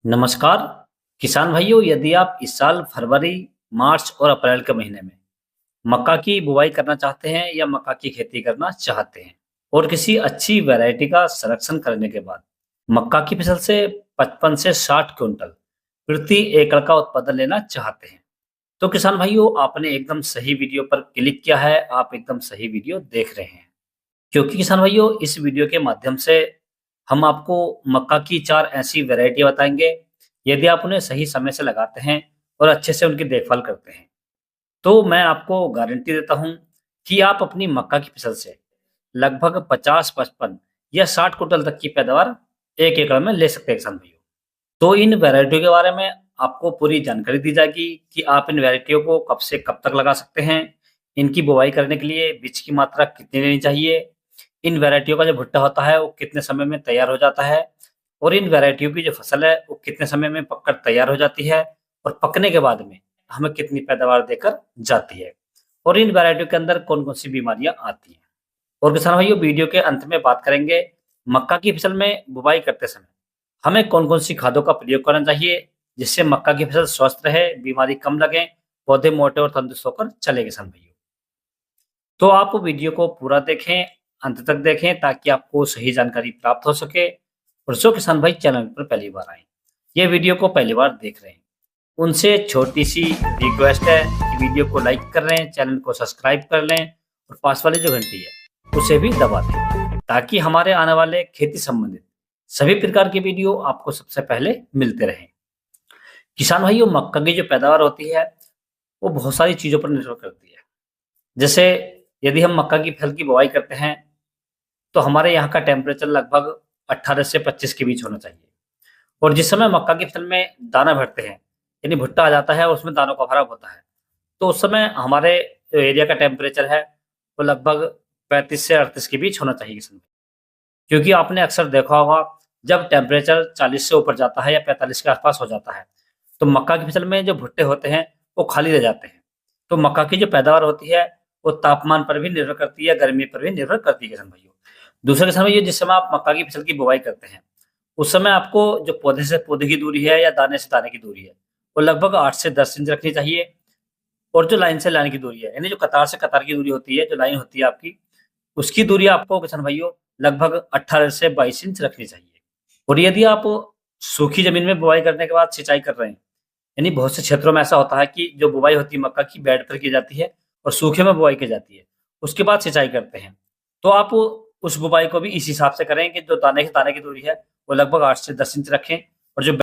नमस्कार किसान भाइयों, यदि आप इस साल फरवरी, मार्च और अप्रैल के महीने में मक्का की बुवाई करना चाहते हैं या मक्का की खेती करना चाहते हैं और किसी अच्छी वैरायटी का सिलेक्शन करने के बाद मक्का की फसल से 55 से 60 क्विंटल प्रति एकड़ का उत्पादन लेना चाहते हैं, तो किसान भाइयों आपने एकदम सही वीडियो पर क्लिक किया है। आप एकदम सही वीडियो देख रहे हैं, क्योंकि किसान भाइयों इस वीडियो के माध्यम से हम आपको मक्का की 4 ऐसी वैरायटी बताएंगे। यदि आप उन्हें सही समय से लगाते हैं और अच्छे से उनकी देखभाल करते हैं, तो मैं आपको गारंटी देता हूं कि आप अपनी मक्का की फसल से लगभग 50, 55 या 60 कुंटल तक की पैदावार एक एकड़ में ले सकते हैं किसान भाइयों। तो इन वैरायटियों के बारे में आपको पूरी जानकारी दी जाएगी कि आप इन वैरायटियों को कब से कब तक लगा सकते हैं, इनकी बुवाई करने के लिए बीज की मात्रा कितनी लेनी चाहिए, इन वैरायटियों का जो भुट्टा होता है वो कितने समय में तैयार हो जाता है और इन वैरायटियों की जो फसल है वो कितने समय में पककर तैयार हो जाती है और पकने के बाद में हमें कितनी पैदावार देकर जाती है और इन वैरायटियों के अंदर कौन-कौन सी बीमारियां आती हैं। और किसान भाइयों वीडियो के अंत में बात करेंगे मक्का की फसल में बुवाई करते समय हमें कौन-कौन सी खादों का प्रयोग करना चाहिए जिससे मक्का की फसल स्वस्थ रहे, बीमारी कम लगे, पौधे मोटे और तंदुरुस्त होकर चले किसान भाइयों। तो आप वीडियो को पूरा देखें, अंत तक देखें ताकि आपको सही जानकारी प्राप्त हो सके। और जो किसान भाई चैनल पर पहली बार आए, ये वीडियो को पहली बार देख रहे हैं, उनसे छोटी-सी रिक्वेस्ट है कि वीडियो को लाइक कर लें, चैनल को सब्सक्राइब कर लें और पास वाली जो घंटी है, उसे भी दबा दें, ताकि हमारे आने वाले खेती संबंधित सभी प्रकार की वीडियो आपको सबसे पहले मिलते रहें। किसान भाइयों, मक्का की जो पैदावार होती है, वो बहुत सारी चीज़ों पर निर्भर करती है। जैसे यदि हम मक्का की फसल की बुवाई करते हैं, तो हमारे यहाँ का टेम्परेचर लगभग 18 से 25 के बीच होना चाहिए और जिस समय मक्का की फसल में दाना भरते हैं, यानी भुट्टा आ जाता है और उसमें दानों का भराव होता है, तो उस समय हमारे जो एरिया का टेम्परेचर है, वो लगभग 35 से 38 के बीच होना चाहिए किसान। क्योंकि आपने अक्सर देखा होगा, जब टेम्परेचर 40 से ऊपर जाता है या 45 के आसपास हो जाता है, तो मक्का की फसल में जो भुट्टे होते हैं, वो खाली रह जाते हैं। तो मक्का की जो पैदावार होती है, वो तापमान पर भी निर्भर करती है, गर्मी पर भी निर्भर करती है किसान भाइयों। दूसरा किसान भाइयों, जिस समय आप मक्का की फसल की बुवाई करते हैं, उस समय आपको जो पौधे से पौधे की दूरी है या दाने से दाने की दूरी है, वो लगभग 8 से 10 इंच रखनी चाहिए और जो लाइन से लाइन की दूरी है, यानी जो कतार से कतार की दूरी होती है, जो लाइन होती है आपकी, उसकी दूरी आपको किसान भाइयों लगभग 18 से 22 इंच रखनी चाहिए। और यदि आप सूखी ज़मीन में बुवाई करने के बाद सिंचाई कर रहे हैं, यानी बहुत से क्षेत्रों में ऐसा होता है कि जो बुवाई होती है मक्का की बेड पर की जाती है और सूखे में बुवाई की जाती है, उसके बाद सिंचाई करते हैं। तो आप उस बुवाई को भी इस हिसाब से करें कि जो दाने से दाने की दूरी है, वो लगभग 8 से 10 इंच रखें और जो